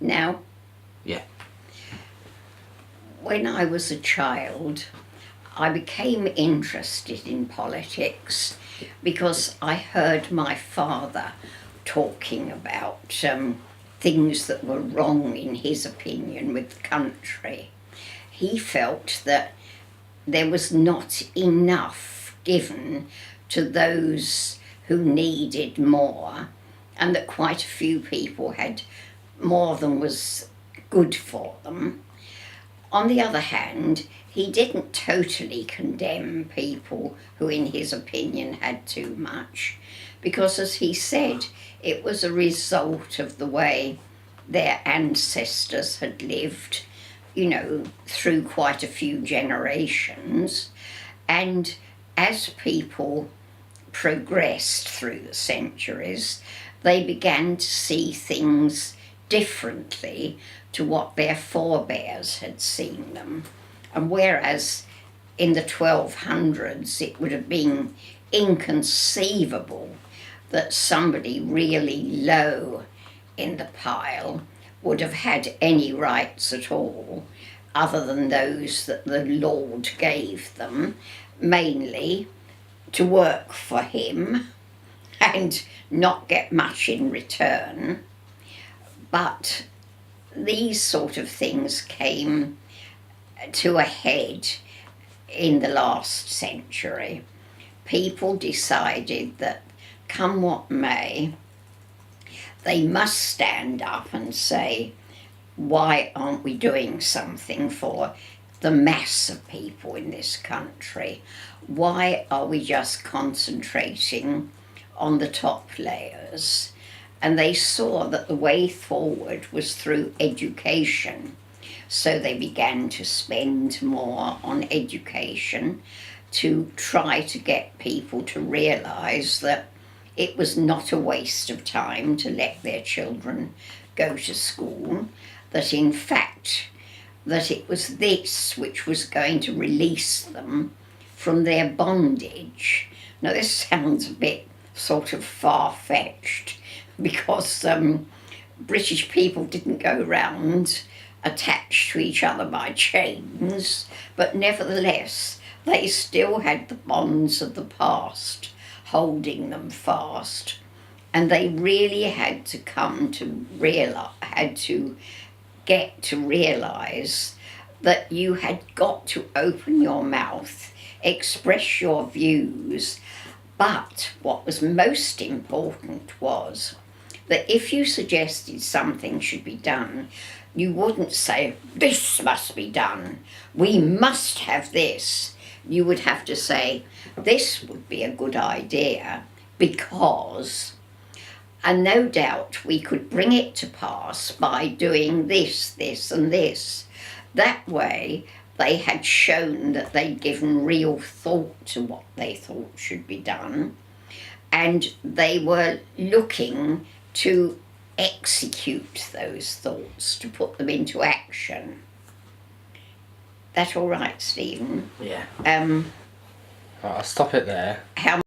Now, Yeah. when I was a child, I became interested in politics because I heard my father talking about things that were wrong, in his opinion, with the country. He felt that there was not enough given to those who needed more, and that quite a few people had more than was good for them. On the other hand, he didn't totally condemn people who, in his opinion, had too much, because, as he said, it was a result of the way their ancestors had lived, through quite a few generations. And as people progressed through the centuries, they began to see things differently to what their forebears had seen them. And whereas in the 1200s it would have been inconceivable that somebody really low in the pile would have had any rights at all other than those that the Lord gave them, mainly to work for him and not get much in return. But these sort of things came to a head in the last century. People decided that, come what may, they must stand up and say, why aren't we doing something for the mass of people in this country? Why are we just concentrating on the top layers? And they saw that the way forward was through education. So they began to spend more on education to try to get people to realise that it was not a waste of time to let their children go to school, that in fact that it was this which was going to release them from their bondage. Now this sounds a bit sort of far-fetched, because British people didn't go round attached to each other by chains, but nevertheless they still had the bonds of the past holding them fast, and they really had to get to realise that you had got to open your mouth, express your views, but what was most important was that if you suggested something should be done, you wouldn't say, this must be done, we must have this. You would have to say, this would be a good idea because, and no doubt we could bring it to pass by doing this, this and this. That way they had shown that they'd given real thought to what they thought should be done, and they were looking to execute those thoughts, to put them into action. That all right, Stephen? Yeah. Right, I'll stop it there. How